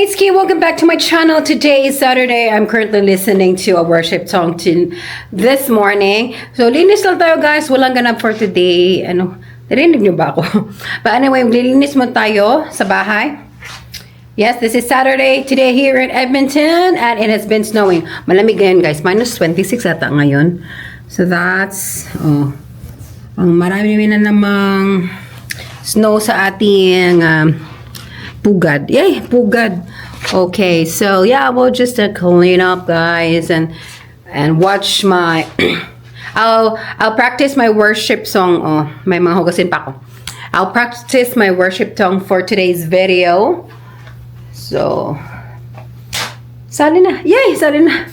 Hey, it's Kay. Welcome back to my channel. Today is Saturday. I'm currently listening to a worship song this morning. So, linis lang tayo, guys. Walang ganap for today. Narinig niyo ba ako? But anyway, linis mo tayo sa bahay. Yes, this is Saturday today here in Edmonton, and it has been snowing. Malamig ngayon, guys. Minus 26 ata ngayon. So, that's, marami na namang snow sa ating pugad. Yay, pugad. Okay, so yeah, we'll just clean up, guys, and watch my I'll practice my worship song. Oh, may mga hugasin pa ako. I'll practice my worship song for today's video. So, sali na. Yay, sali na.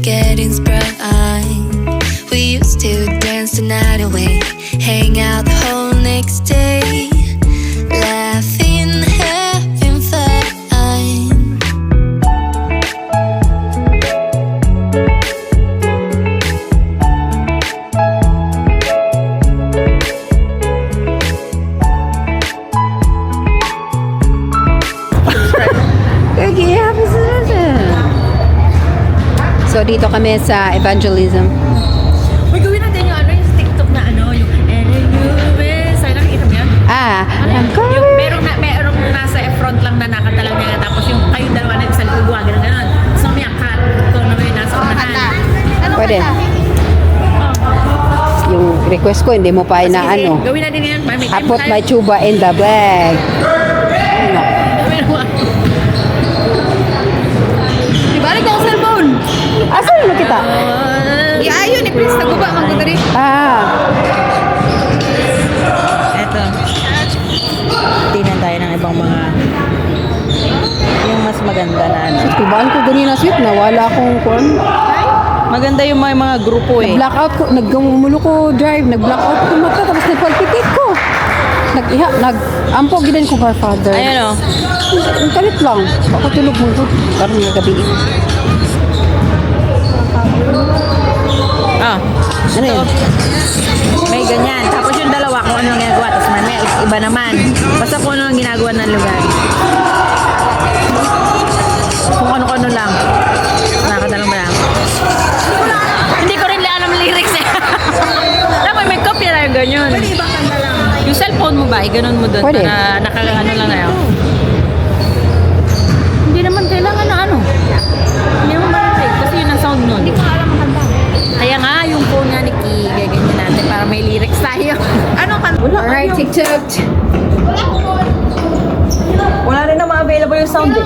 Getting sprung. We used to dance the night away, hang out the whole next day, laughing, having fun. Okay, happy Saturday. So, dito kami sa evangelism. Uy, gawin natin yung yung TikTok na yung Anyways, ay nakikita mo yun? Yung Merong nasa front lang na nakatalang niya, tapos yung kayo dalawa na sa likod, gano'n. So, may cut kung ano yung nasa unahan. Pwede. Yung request ko, hindi mo pa na Gawin natin yan. I put my tuba in the bag. Ibalik ako cellphone! Asan na kita? Ayun, i-press na guba, magkutari. Eto. Tingnan tayo ng ibang mga yung mas maganda na Tubaan ko ganina sweet, nawala akong kon. Maganda yung mga grupo eh. Nag-blackout ko, nagumulo ko drive, nag-blackout ko mata, tapos nagpalpitit ko. Nag-ampo gidan ko her father. Ayan o. Ang kalit lang. Ako tulog mo ko. Parang nagabi. Ano yun? May ganyan. Tapos yung dalawa kung ano ang ginagawa. Tapos may iba naman. Basta kung ano ang ginagawa ng lugar. Kung ano-ano lang. Nakakatalang mo lang. Hindi ko rin alam lyrics eh. Dapat may copy na yung ganyan. Pwede ibang kanta lang. Yung cellphone mo ba? Ganon mo doon. Pwede. Para nakagano lang na yun. Hindi naman kailangan na ano. Hindi naman maririnig. Kasi yun ang sound nun. Hindi ko alam ang kanta. Kaya nga, yung phone nga ni Ki, gaganyan natin para may lyrics tayo. Ano kanta? Alright, TikTok. Wala rin naman available yung sound eh.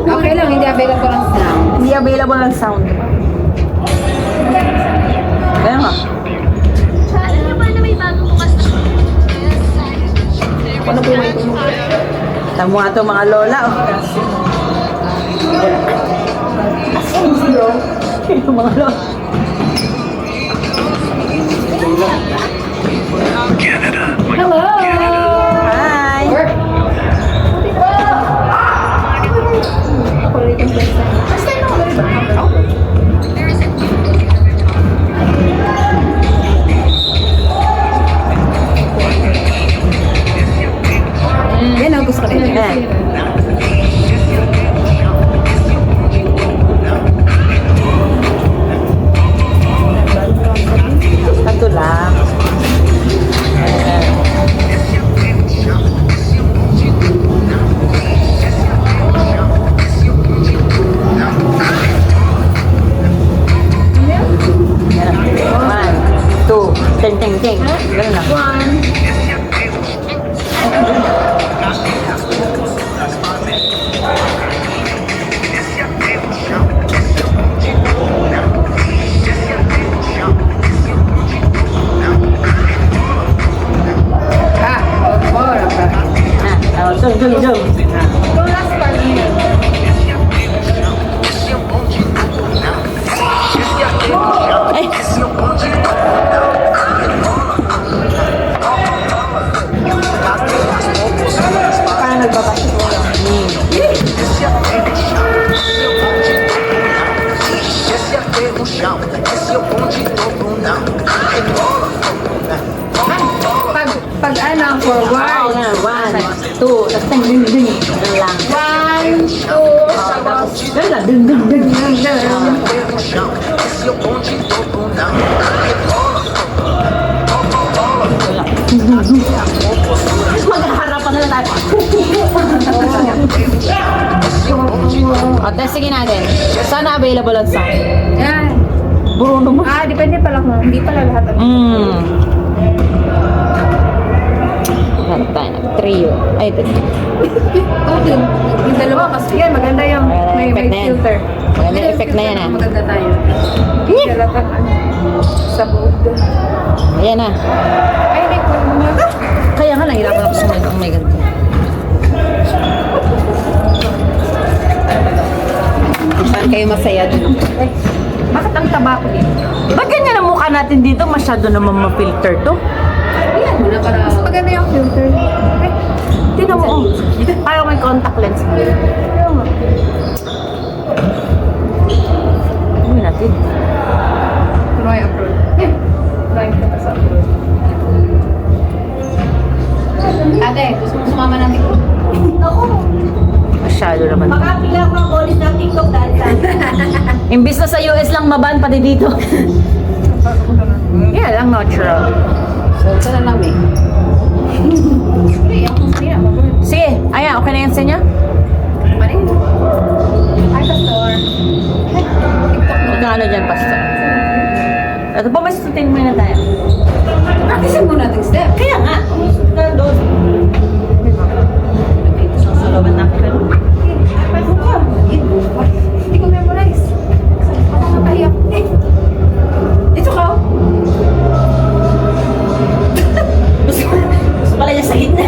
Okay lang, hindi available ang sound. Hindi available ang sound. Kaya nga. Alam niyo ba na may bagong bukas na? Ano po may tamo nga ito mga lola. Yung mga lola. Hello! Hi! Yan ang gusto ko rin. Ito lang. Yung last part niya. Ay! Parang nagbabasa ko. Pag ano, forward. One, two, tapos ding, ding, ding. Ganun lang. 1, 2, tapos Ganun lang, ding, ding, ding. Maghaharapan na lang tayo. O, testingin natin. Sana available ang sound. yan. Bruno mo. Depende pala kung hindi pala lahat. Hanap tayo ng trio. Ay, ito. Okay. Yung dalawa kasi yan, maganda yung may Effect na yan. filter. Maganda yung effect na yan, ah. Maganda tayo. Dalawa sa buhok doon. Ayan na. Ay, hindi ko naman. Kaya nga, nahirapan ako sa mga may ganito. Saan kayo masaya dun? Ay, bakit ang taba ko dito? Ba't ganyan ang mukha natin dito? Masyado naman ma-filter to. Yan, muna para... Mas maganda yung filter. Ay, Tignan mo, oh. Parang may contact lens. ayaw nga. Gawin natin. Tuloy abroad. Eh, try ka pa sa abroad. Ate, gusto mo sumama natin? Masyado naman. Makapila ko ang bonus ng TikTok dahil sa Imbis na sa US lang maban, pati dito. Yeah, lang natural. So, ito na lang eh. Sige, ayan, okay na yan sa inyo? Parin. Hi, Pastor. Magkano dyan, Pastor? Ito pa, mas tutin muna tayo. Practicein muna natin step. Kaya nga. Doon. Sa laban na kita. Hindi ko memorize. Ako matahiyak. Ito ka. Gusto pala niya sa gitna.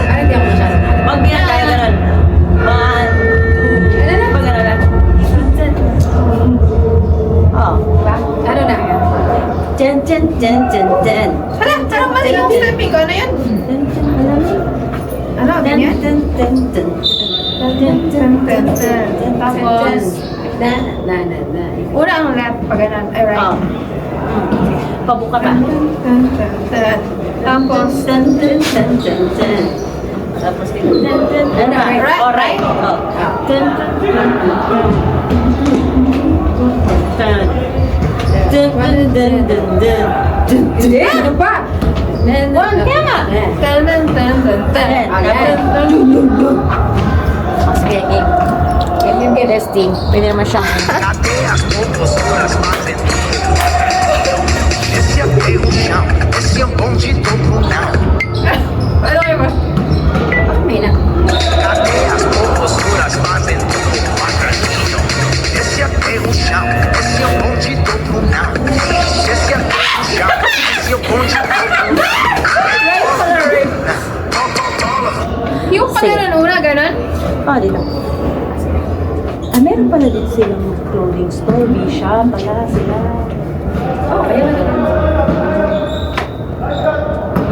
Ay, hindi ako masyado. Pag yan tayo ganun. 1, 2. Pag ganun na. Oh. Ano na? Dun, dun, dun, dun, dun. Parang mali yung stepping ko. Ano yun? Ano? Dun, Ganyan? dun, dun, dun. Tapos, Na. una ang left pag ganun. Ay, right. Oh. Pabuka pa. Tapos, Dun, dun, dun, dun, dun. Tapos dun, dun, dun, dun. Right. Oh, right. Oh. Dun, dun, dun, dun. Dun. Dun, dun, dun, dun, dun. Hindi, ano pa? One, kaya nga. Oh, sige, game. Game yung testing. Pwede naman siyang... Cadê as composturas mais Esse é o chão, esse é o bonde do Brunão. Ano kayo ba? May na. Cadê as composturas mais quadradinho? Esse é o chão, esse é o bonde do Brunão. Esse é o chão, esse é o bonde do Brunão. Yung pag ganun una, ganun? Oh, dito. Ah, meron pala dito silang clothing store. Bisha pala sila. Oh, kaya na ganun.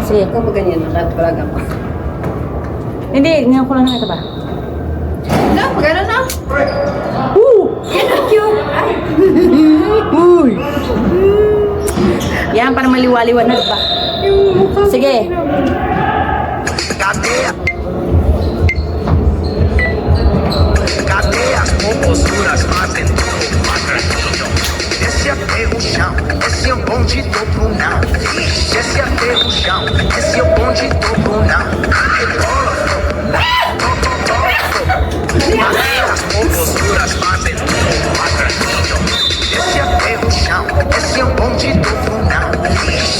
Sige. Ikaw pa ganyan, nakatulaga pa. Hindi, ngayon ko lang nakita ba? No, pag ganun na. Cute! Ay! Uy! Yan, para maliwaliwanag ba? Sige. Cadê? Cadê as composturas fazem tudo quadradinho? Esse é o chão, esse é o bonde do Brunão. Esse é o chão, esse é o bonde do Brunão. Cadê as composturas fazem tudo quadradinho? Esse é o chão, esse é o bonde do Brunão.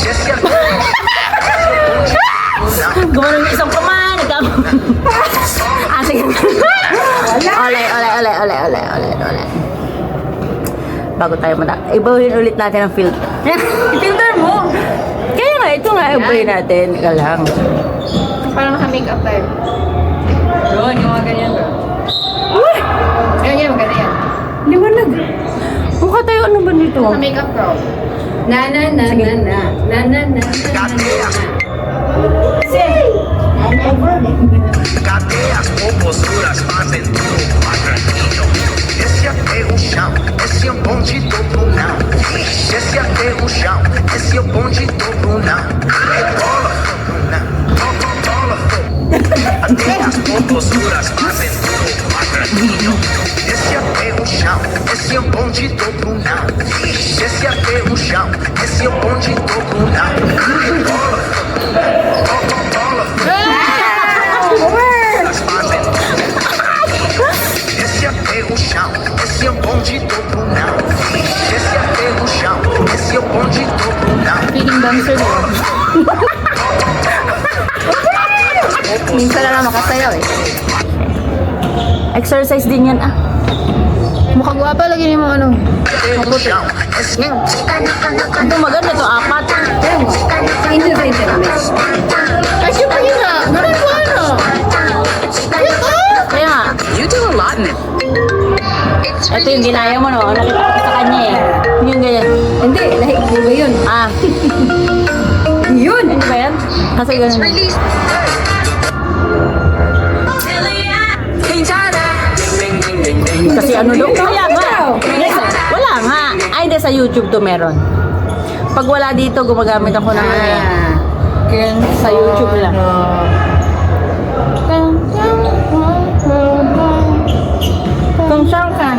Esse é o bonde do Brunão. Gumano yung isang kuman. Ikaw. Ah, sige. Ole. Bago tayo ibawin ulit natin ang filter. Filter mo! Kaya nga, ito nga, ibawin natin. Ika lang. Parang makeup tayo. Yun, yung mga ganyan ba? Ganyan, maganda yan. Liwanag. Mukha tayo ano ba nito? Sa makeup pro. Na. Cadeias ou posturas fazem tudo quadradinho. Esse até o chão, esse é o bonde do Brunão. Esse até o chão, esse é o bonde do Brunão. Rebola, Brunão, bola, cadeias ou posturas fazem tudo quadradinho. Esse até o chão, esse é o bonde do Brunão. Esse até o chão, esse é o bonde do Brunão. Rebola, bola, elas fazem esse até o chão, esse é o bonde do Brunão. Esse até o chão, esse é o bonde do Brunão. Feeling dancer mo. Minsan na lang makasayaw eh. Exercise din yan ah. Mukhang gwapa lagi niyo mga ano. Até o chão, esse Ito maganda to, apat. Ayan mo. Sa inyo sa internet. Ay, siya pa yun na. Ganun po ano. Kaya nga. You do a lot in it. Ito yung ginaya mo no. Nakita ko sa kanya eh. Yung ganyan. Hindi, lahi ko ba yun? Ah, Yun! ano ba yan? Kasi ganun. Kasi ano daw? Kaya nga. Wala nga. Ay, hindi sa YouTube to meron. Pag wala dito, gumagamit ako ng ano eh. Sa YouTube lang. Kung saan ka?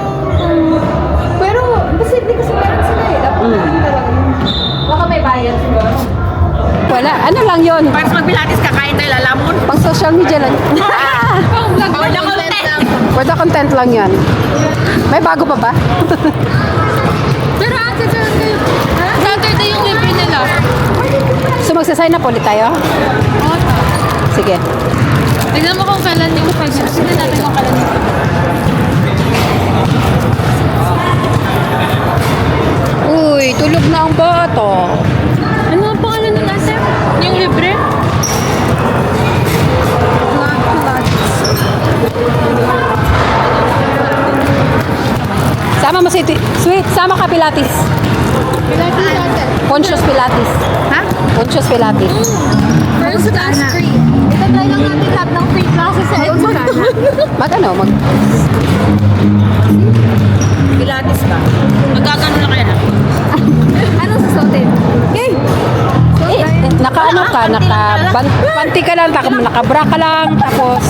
Pero, posible kasi meron sila eh. Dapat talaga. Baka may bayad siguro. Wala. Ano lang yun? Parang magbilatis kakain tayo lalamon. Pang social media lang. For the content. For the content lang yan. May bago pa ba? Pero Saturday yung libre nila. So magsasign up ulit tayo? Sige. Tignan mo kung kailan yung 5 minutes. Tignan natin kung kailan yung Uy, tulog na ang boto. Ano ang pangalan ng nasa? Yung libre? Sama mo si Sweet, sama ka Pilates. Pilates natin. Pontius Pilates. Ha? Pontius Pilates. First class free. Itatry lang natin lahat ng free classes sa Edmond. Mag ano? Pilates ka. Magkakano na kaya na? Ano susutin? Okay. Naka ano ka, panty ka lang, naka-bra ka lang, tapos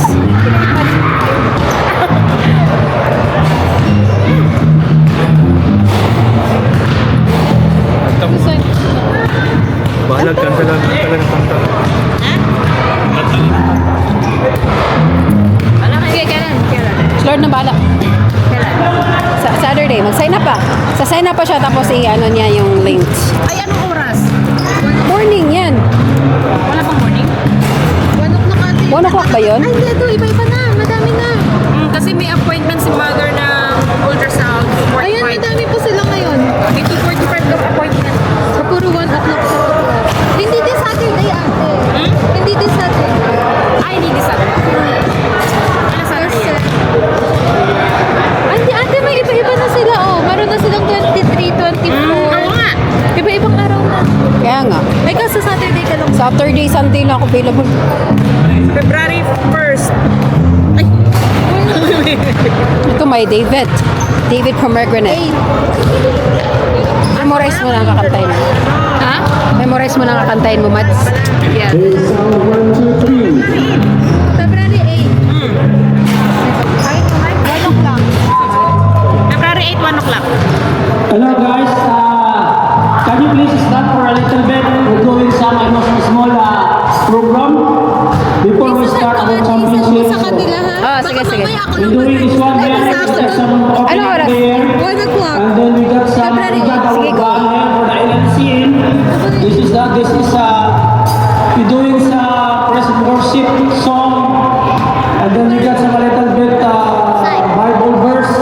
Bahala, kanta lang ng kanta. Okay, kailan? Lord na bala. Sa Saturday, mag-sign up pa. Sa sign up pa siya, tapos i-ano niya yung links. Ay, anong oras? Morning yan. Wala pang morning? 1 o'clock ate. 1 o'clock ba yun? Ay, hindi ito. Iba-iba na. Madami na. Kasi may appointment si mother ng ultrasound. Ayun, 45. madami po sila ngayon. May 2:45 daw appointment. So, puro 1 o'clock sa o'clock. Hindi din Saturday ate. Hindi din Saturday. Ay, hindi di Saturday. Ano Saturday? Hindi ate, may iba-iba na sila. Oh, meron na silang 23, 24. Oo nga. Iba-ibang araw na. Kaya nga. Ay, kasi Saturday ka lang. Saturday, Sunday lang ako available. February 1st. Ito may David. David from Regrenet. Memorize mo na ang kakantahin mo. Ha? Memorize mo na ang kakantahin mo, Mads. Yeah. February 8. Ay, 1 o'clock. February 8, 1 o'clock. Hello guys, can you please stop for a little bit? We're doing some small program before we start our championship. Sa kanila ha? Oh, sige, sige. We're doing this one there, we got some opening Ano oras? there, 1 o'clock. and then we got some Sige, go. for the LNCN. This is we're doing some praise and worship song, and then we got some a little bit Bible verse,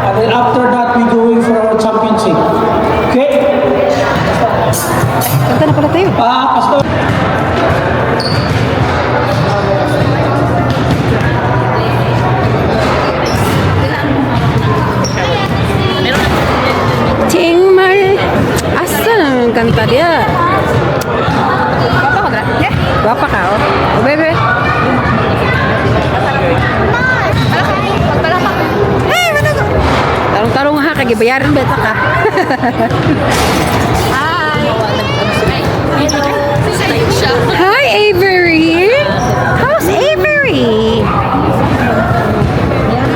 and then after that we're going for our championship. Okay? Kanta na pala tayo. Pastor. gibayaran beta ka. Hi, Avery. How's Avery?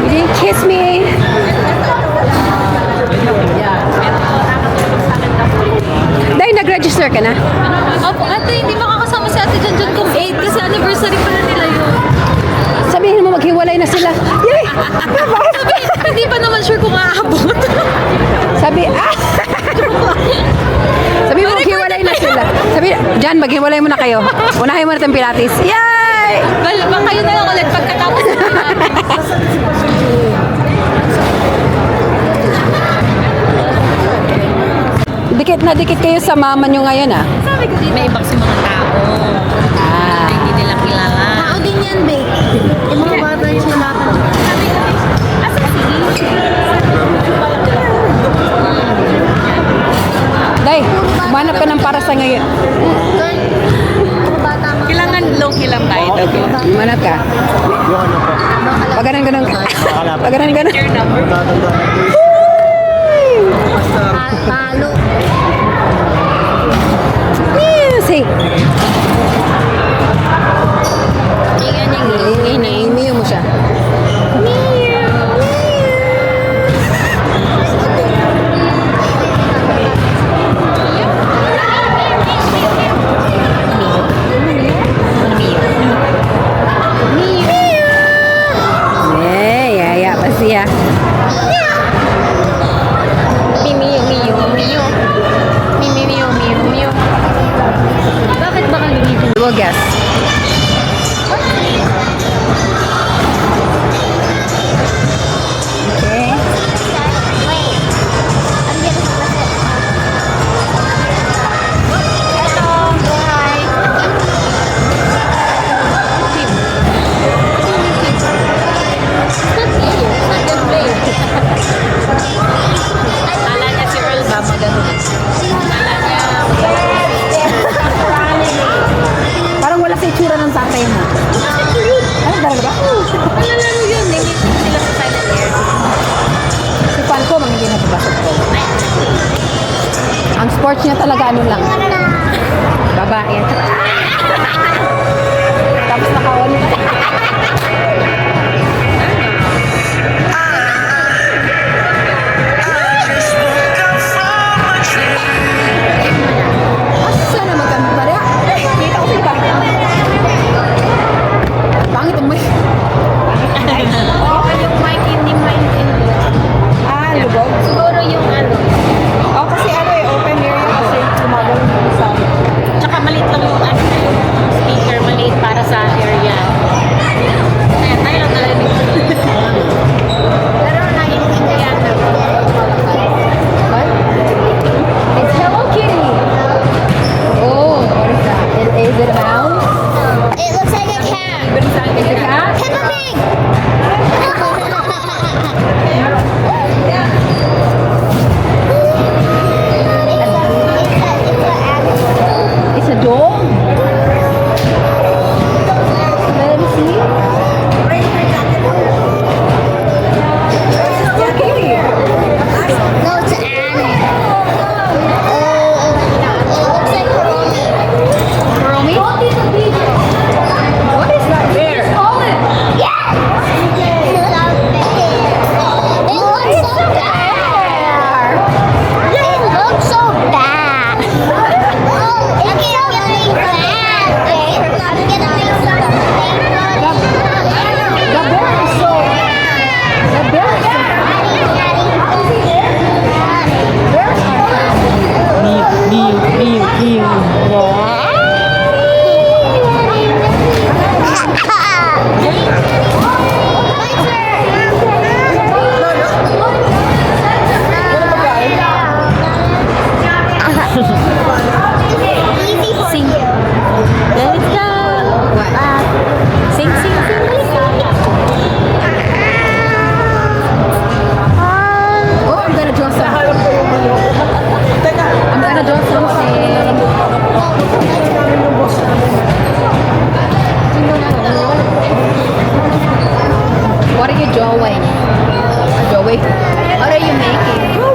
You didn't kiss me. Dahil nag-register ka na? Opo, ate, hindi makakasama si ate Janjan kung 8 kasi anniversary pala nila yun. Sabihin mo maghiwalay na sila. Yay! Hindi pa naman sure kung aabot. Sabi mo maghiwalay na sila. Sabi, Jan, maghiwalay mo na kayo. Unahin mo na itong Pilates. Yay! Well, kayo na lang ulit pagkatapos ng Dikit na dikit kayo sa mama nyo ngayon, ah. Sabi ko dito. May ibang si mga tao. Ah. Hindi nila kilala. Tao din yan, babe. Yung mga bata yung nilatan. Sabi ko, asa si Day, manap ka ng para sa ngayon. Mga bata mga Kailangan low-key lang tayo. Manap ka. Pag ganun. Pag ganun. Your number. Palo. Music. Ingay. Miyo mo siya. Yaya pa siya. Bakit ba kayo dito? We'll guess. Okay. Kala niya si Earl ba magano'n? Kala niya. Parang wala sa itsura ng tatay mo. Ano talaga ba? Malalaro yun. Nilito sila sa silent air. Si Falco, mga hindi nababasok ko. Ang sports niya talaga ano lang. Babae. Tapos nakawan. Asa na magkano pa rin? Kita ko sila. Pangit ang may. Yung mic hindi maintindihan. Ah, lubog. Siguro yung ano. Oh, kasi ano eh, open area kasi tumagal yung sound. Tsaka maliit lang yung ano, speaker. Maliit para sa area. Kaya tayo lang talaga dito. Pero naiintindihan na. What? It's Hello Kitty. Oh, what is that? Is it a mouse? It looks like a cat. Is it a cat? Peppa Pig! It's a dog? Let me see. Hello Kitty. No, it's Annie. It looks like Romy. Romy? What is that? Bear. Call it. Yes! It looks so bad. It looks so bad. It's really bad. I'm gonna make something. The bear is so. The bear is so. Sing. Let's go. Sing, sing, sing. Oh, I'm gonna draw some. I'm gonna draw something. What are you drawing? Drawing? What are you making?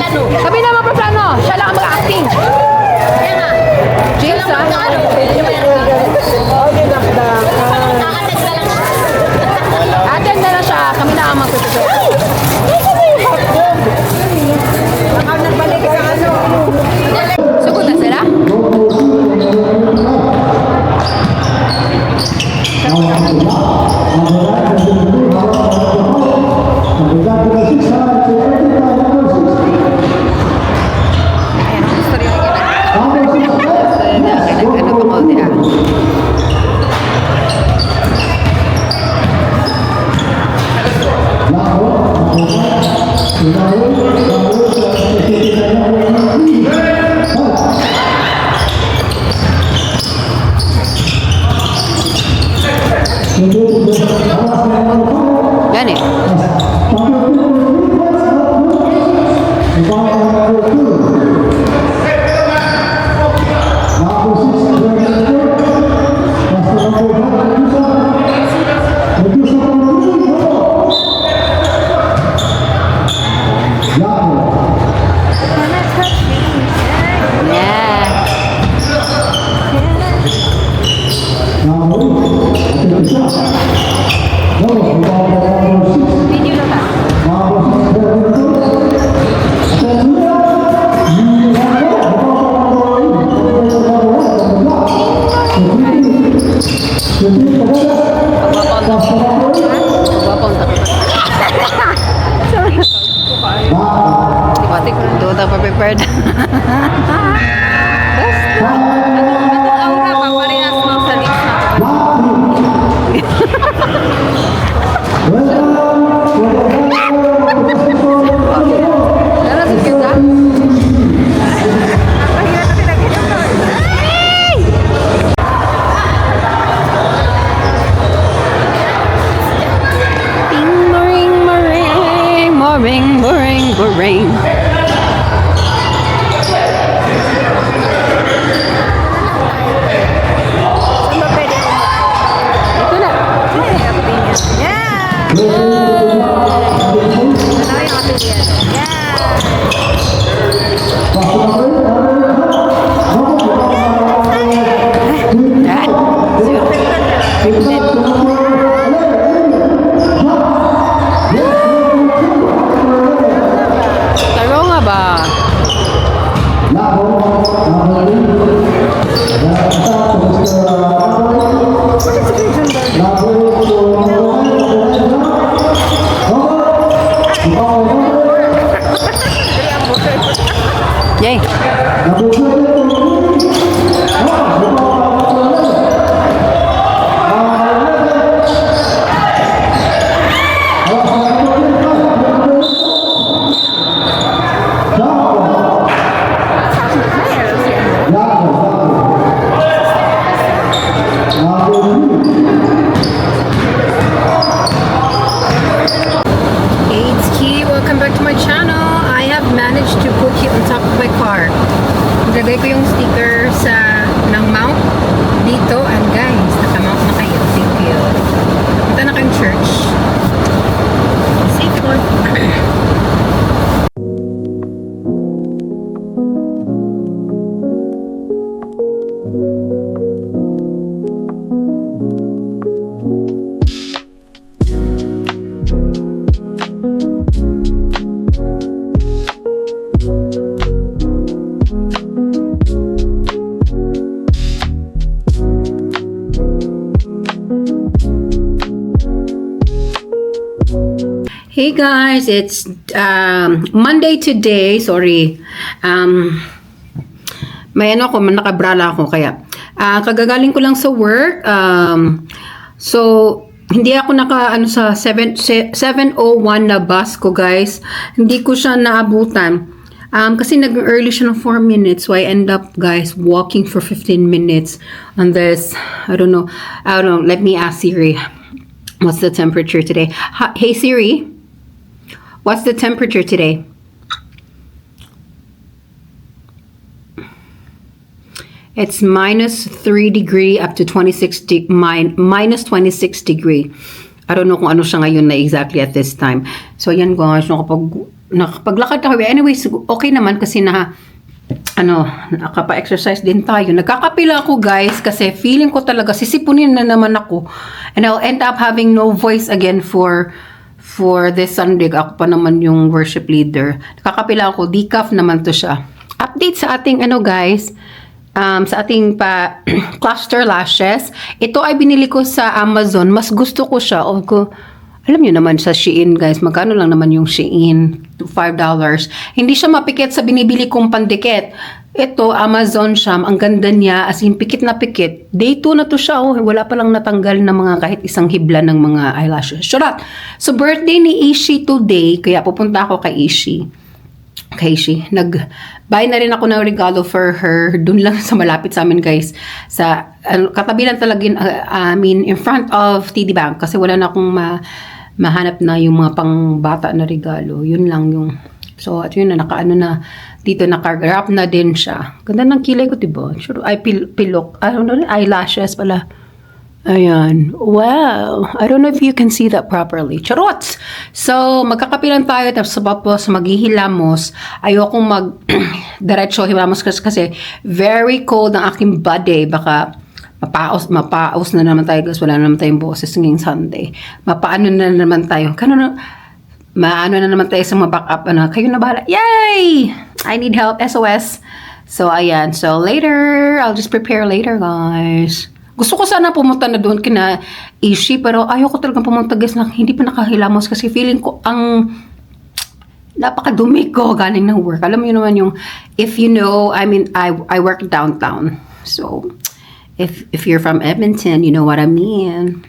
plano. Kami na magpaplano. Siya lang ang mag-acting. Kaya nga. James, ah. Attend na lang siya. Kami na ang magpaplano. Sugod na sila? Ayan, ang gusto rin ano pa ko diya. Yan eh. Yeah. Video na ba? Pati ko nang doon pa prepared. Aura pa parehas mo sa lips na. Pero sa kita. Bing, boring, boring, boring, boring, boring. Ito na. Yan. Taro nga ba? Yay. Hey, it's Key. Welcome back to my channel. I have managed to put you on top of my car. Nilagay ko yung sticker sa ng mount dito. And guys, naka-mount na kayo. Thank you. Punta na kayong church. Safe one. Hey guys, it's Monday today. Sorry. May ano ako, nakabrala ako kaya. Kagagaling ko lang sa work. So hindi ako sa 7:01 na bus ko, guys. Hindi ko siya naabutan. Kasi nag-early siya ng 4 minutes. So I end up, guys, walking for 15 minutes on this. I don't know. Let me ask Siri. What's the temperature today? Hey Siri. What's the temperature today? It's -3 degree up to minus 26 degree. I don't know kung ano siya ngayon na exactly at this time. So, ayan guys, nakapaglakad ako. Anyways, okay naman kasi nakapa-exercise din tayo. Nagkakapila ako guys kasi feeling ko talaga sisipunin na naman ako. And I'll end up having no voice again for this Sunday. Ako pa naman yung worship leader. Nakakapila ako. Decaf naman to siya. Update sa ating guys. Sa ating cluster lashes. Ito ay binili ko sa Amazon. Mas gusto ko siya. Alam niyo naman sa Shein guys. Magkano lang naman yung Shein? $5. Hindi siya mapikit sa binibili kong pandikit. Ito, Amazon siya. Ang ganda niya. As in, pikit na pikit. Day 2 na to siya. Wala pa lang natanggal na mga kahit isang hibla ng mga eyelashes. Charot! So, birthday ni Ishi today. Kaya pupunta ako kay Ishi. Nag-buy na rin ako ng regalo for her. Doon lang sa malapit sa amin guys. Sa katabi lang talaga in front of TD Bank. Kasi wala na akong mahanap na yung mga pang bata na regalo. Yun lang yung. So at yun na dito naka-wrap na din siya. Ganda ng kilay ko, diba? Sure, pilok. Eyelashes pala. Ayan. Wow. I don't know if you can see that properly. Charots! So, magkakapilan tayo tapos maghihilamos. Ayokong diretso hilamos kasi very cold ang aking body. Baka mapaos na naman tayo guys. Wala na naman tayong boses ngayong Sunday. Mapaano na naman tayo. Maano na naman tayo sa mga backup. Kayo na bahala. Yay! I need help. SOS. So, ayan. So, later. I'll just prepare later guys. Gusto ko sana pumunta na doon kina Ishi, pero ayoko talagang pumunta guys na hindi pa nakahilamos kasi feeling ko ang napakadumi ko galing ng work. Alam mo yun naman yung, if you know, I work downtown. So, if you're from Edmonton, you know what I mean.